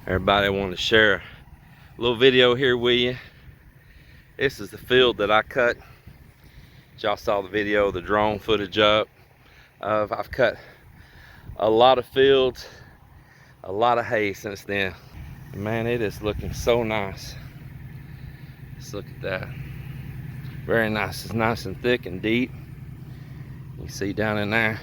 Everybody, I want to share a little video here with you. This is the field that I cut. Y'all saw the video, the drone footage up of. I've cut a lot of fields, a lot of hay since then. Man, it is looking so nice. Let's look at that. Very nice. It's nice and thick and deep. You see down in there,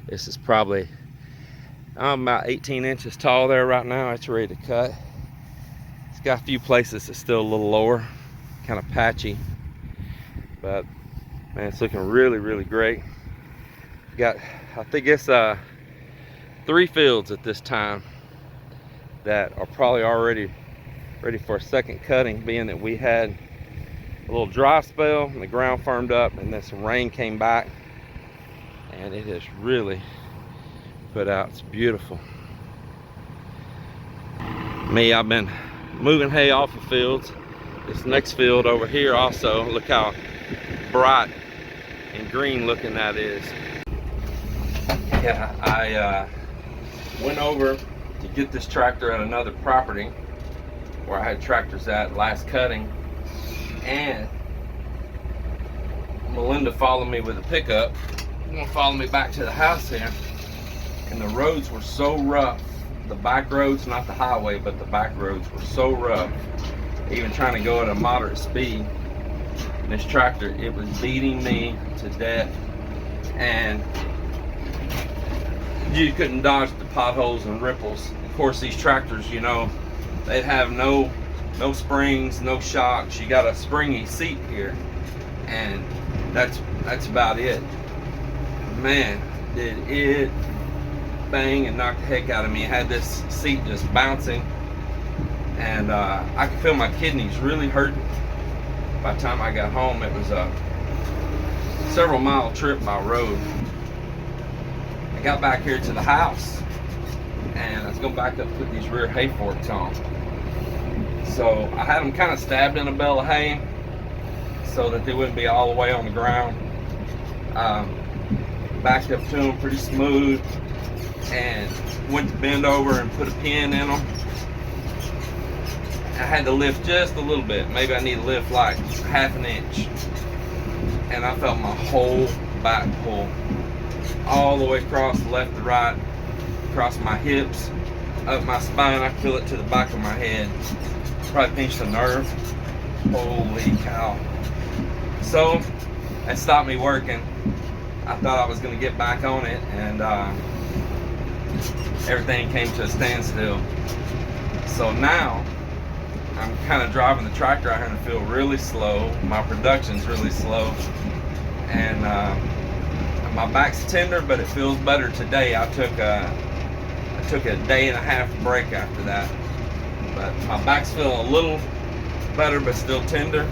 this is probably, I'm about 18 inches tall there right now. It's ready to cut. It's got a few places that's still a little lower, kind of patchy, but man, it's looking really, really great. Got, I think it's 3 fields at this time that are probably already ready for a second cutting, being that we had a little dry spell and the ground firmed up, and then some rain came back, and it has really put out. It's beautiful. Me, I've been moving hay off of fields. This next field over here also, look how bright and green looking that is. Yeah, I went over to get this tractor at another property where I had tractors at last cutting, and Melinda followed me with a pickup. She's gonna follow me back to the house here, and the roads were so rough. The back roads, not the highway, but the back roads were so rough. Even trying to go at a moderate speed, and this tractor, it was beating me to death, and you couldn't dodge the potholes and ripples. Of course, these tractors, you know, they have no springs, no shocks. You got a springy seat here, and that's about it. Man, did it bang and knock the heck out of me. I had this seat just bouncing, and I could feel my kidneys really hurting. By the time I got home, it was a several mile trip by road. I got back here to the house, and I was going back up and put these rear hay forks on. So I had them kind of stabbed in a bale of hay so that they wouldn't be all the way on the ground. Backed up to them pretty smooth, and went to bend over and put a pin in them. I had to lift just a little bit. Maybe I need to lift like half an inch. And I felt my whole back pull all the way across, left to right, across my hips, up my spine. I could feel it to the back of my head. Probably pinched a nerve. Holy cow. So that stopped me working. I thought I was going to get back on it, and everything came to a standstill. So now I'm kind of driving the tractor out here in the field really slow. My production's really slow, and my back's tender, but it feels better today. I took a day and a half break after that, but my back's feeling a little better, but still tender.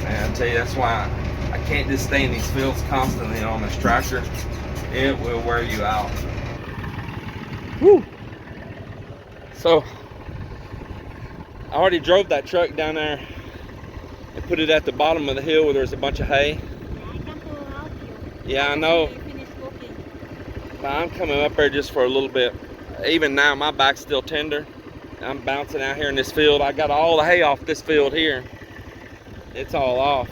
And I tell you, that's why I can't just stay in these fields constantly on this tractor. It will wear you out. Woo! So I already drove that truck down there and put it at the bottom of the hill where there's a bunch of hay. Yeah, I know. But I'm coming up there just for a little bit. Even now, my back's still tender. I'm bouncing out here in this field. I got all the hay off this field here. It's all off.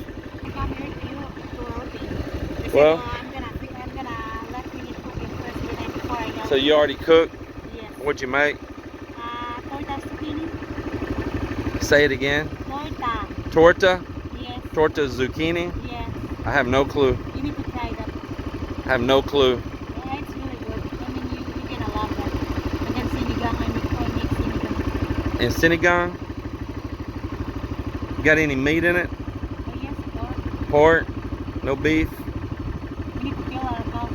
Well, so you already cooked? Yes. What'd you make? Torta zucchini. Say it again. Torta. Torta? Yes. Torta zucchini? Yes. I have no clue. You need to try that. I have no clue. Yeah, it's really good. I mean, you're gonna love that. And then sinigang, I make sinigang. And sinigang? You got any meat in it? Oh yes, pork. Pork? No beef? We need to kill our cow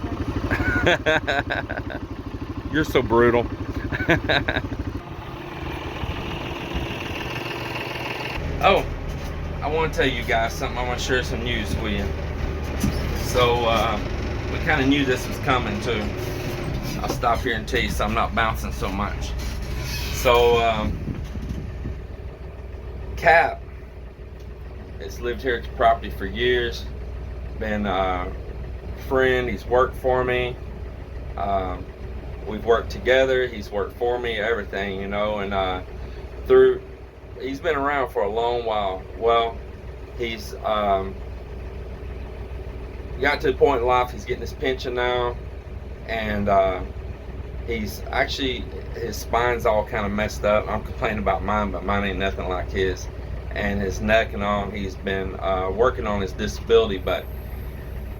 first. You're so brutal. Oh, I want to tell you guys something. I want to share some news with you. So we kind of knew this was coming too. I'll stop here and tell you so I'm not bouncing so much. So Cap has lived here at the property for years. Been a friend. He's worked for me. we've worked together. He's worked for me, everything, you know, and he's been around for a long while. Well, he's got to the point in life he's getting his pension now, and he's actually, his spine's all kind of messed up. I'm complaining about mine, but mine ain't nothing like his. And his neck and all, he's been working on his disability, but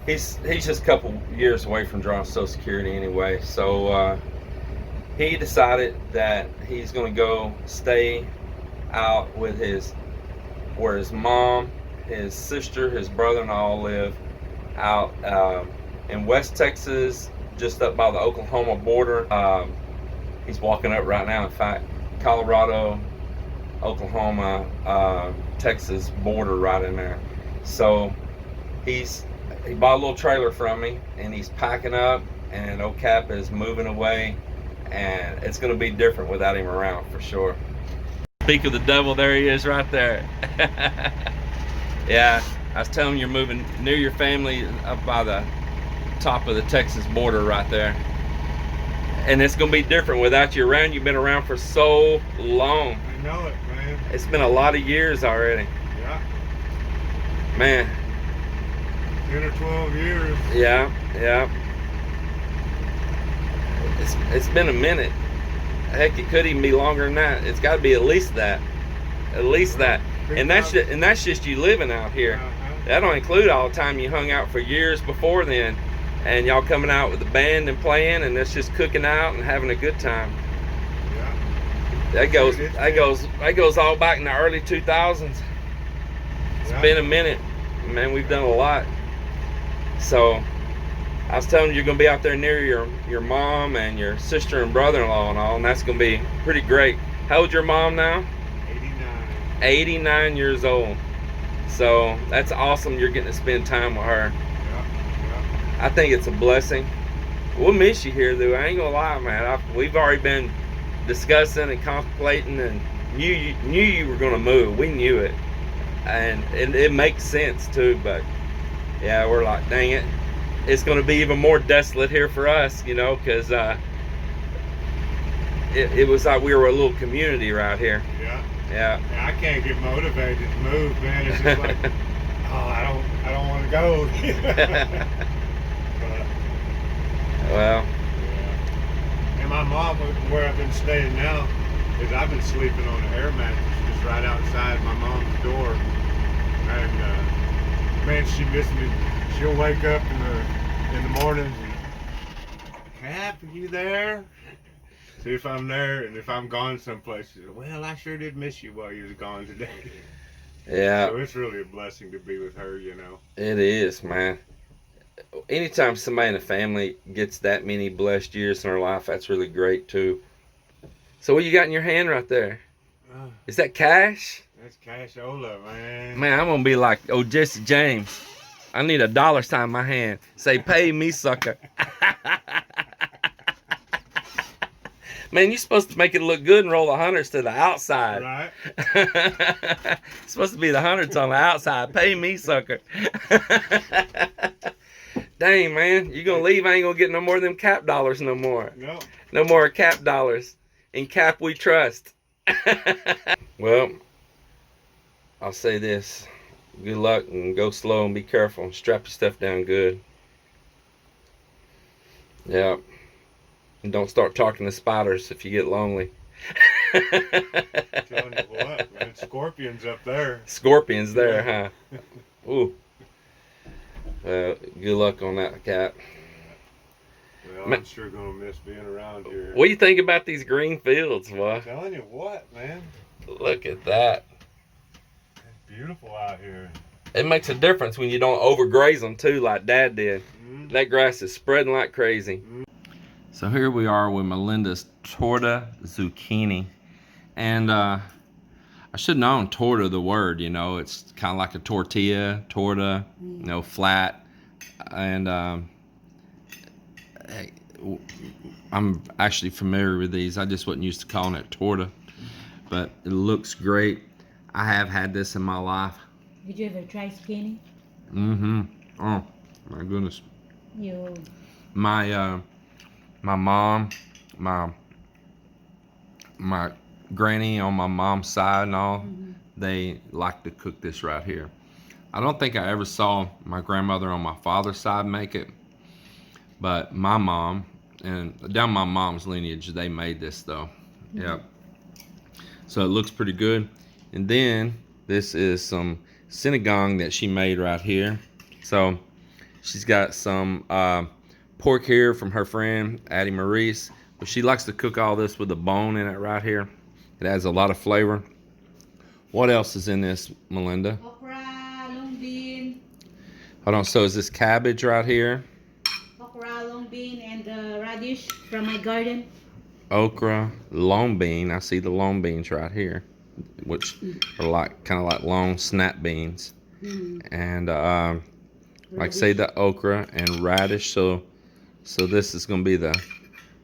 he's just a couple years away from drawing Social Security anyway. So he decided that he's going to go stay out with where his mom, his sister, his brother and all live out in West Texas, just up by the Oklahoma border. He's walking up right now, in fact, Colorado, Oklahoma, Texas border right in there. So he bought a little trailer from me, and he's packing up, and old Cap is moving away, and it's going to be different without him around for sure. Speak of the devil, there he is right there. Yeah, I was telling him you're moving near your family up by the top of the Texas border right there. And it's going to be different without you around. You've been around for so long. I know it, man. It's been a lot of years already. Yeah. Man. 10 or 12 years. Yeah, yeah. It's been a minute. Heck, it could even be longer than that. It's got to be at least that. At least that. And that's just you living out here. That don't include all the time you hung out for years before then, and y'all coming out with the band and playing, and that's just cooking out and having a good time. Yeah. That goes all back in the early 2000s. It's been a minute, man. We've done a lot. So I was telling you, you're gonna be out there near your mom and your sister and brother-in-law and all, and that's gonna be pretty great. How old's your mom now? 89 years old. So that's awesome. You're getting to spend time with her. Yeah. I think it's a blessing. We'll miss you here, though. I ain't gonna lie, man. We've already been discussing and contemplating, and knew you were gonna move. We knew it, and it makes sense too. But yeah, we're like, dang it, it's gonna be even more desolate here for us, you know, because it was like we were a little community right here. Yeah. Yeah. I can't get motivated to move, man. It's just like, oh, I don't want to go. But, well. Yeah. And my mom, where I've been staying now, is I've been sleeping on an air mattress just right outside my mom's door. And man, she missed me. She'll wake up in the mornings and, Cap, are you there? See if I'm there, and if I'm gone someplace, she said, well, I sure did miss you while you was gone today. Yeah. So it's really a blessing to be with her, you know. It is, man. Anytime somebody in the family gets that many blessed years in their life, that's really great too. So what you got in your hand right there? Is that cash? That's cashola, man. Man, I'm gonna be like, oh, Jesse James. I need a dollar sign in my hand. Say, pay me, sucker. Man, you're supposed to make it look good and roll the hundreds to the outside. Right. It's supposed to be the hundreds on the outside. Pay me, sucker. Dang, man. You gonna leave, I ain't gonna get no more of them Cap dollars no more. No. No more Cap dollars. In Cap we trust. Well, I'll say this. Good luck and go slow and be careful. Strap your stuff down good. Yeah. And don't start talking to spiders if you get lonely. I'm telling you what, man, scorpions up there. Scorpions there, huh? Ooh. Good luck on that, Cap. Well, I'm sure gonna miss being around here. What do you think about these green fields, boy? I'm telling you what, man. Look at that. It's beautiful out here. It makes a difference when you don't overgraze them too, like Dad did. Mm-hmm. That grass is spreading like crazy. Mm-hmm. So here we are with Melinda's torta zucchini. And I should have known torta, the word, you know, it's kind of like a tortilla, torta, you know, flat. And I'm actually familiar with these. I just wasn't used to calling it torta, but it looks great. I have had this in my life. Did you ever try skinny? Mm-hmm. Oh, my goodness. You. My mom my granny on my mom's side and all, Mm-hmm. they like to cook this right here. I don't think I ever saw my grandmother on my father's side make it, but my mom and down my mom's lineage, they made this though. Mm-hmm. Yep. So it looks pretty good. And then this is some sinigang that she made right here. So she's got some pork here from her friend Addie Maurice, but she likes to cook all this with a bone in it right here. It adds a lot of flavor. What else is in this, Melinda? Okra, long bean. Hold on, so is this cabbage right here? Okra, long bean, and radish from my garden. Okra, long bean. I see the long beans right here, which are like kind of like long snap beans. Mm. And like say the okra and radish. So this is gonna be the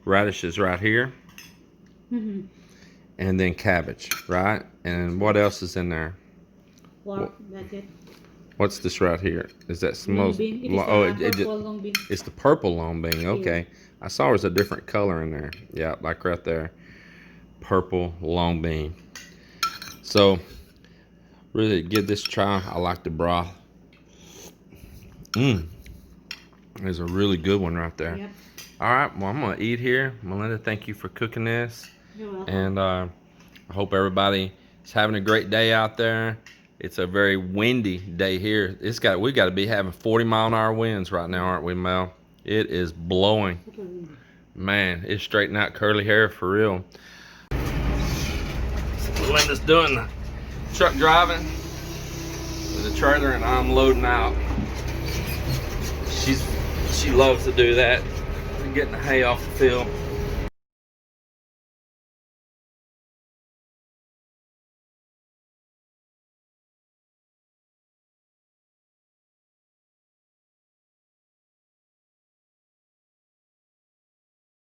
radishes right here, Mm-hmm. and then cabbage, right? And what else is in there? Wow, that's it. What's this right here? Is that Long smells? bean. It is purple long bean. It's the purple long bean. Okay, I saw there's a different color in there. Yeah, like right there, purple long bean. So really give this a try. I like the broth. There's a really good one right there. Yep. All right, well I'm gonna eat here. Melinda, thank you for cooking this. You're welcome. And I hope everybody is having a great day out there. It's a very windy day here. We got to be having 40-mile-an-hour winds right now, aren't we, Mel? It is blowing. Man, it's straightening out curly hair for real. So Melinda's doing the truck driving with the trailer, and I'm loading out. She loves to do that. Getting the hay off the field.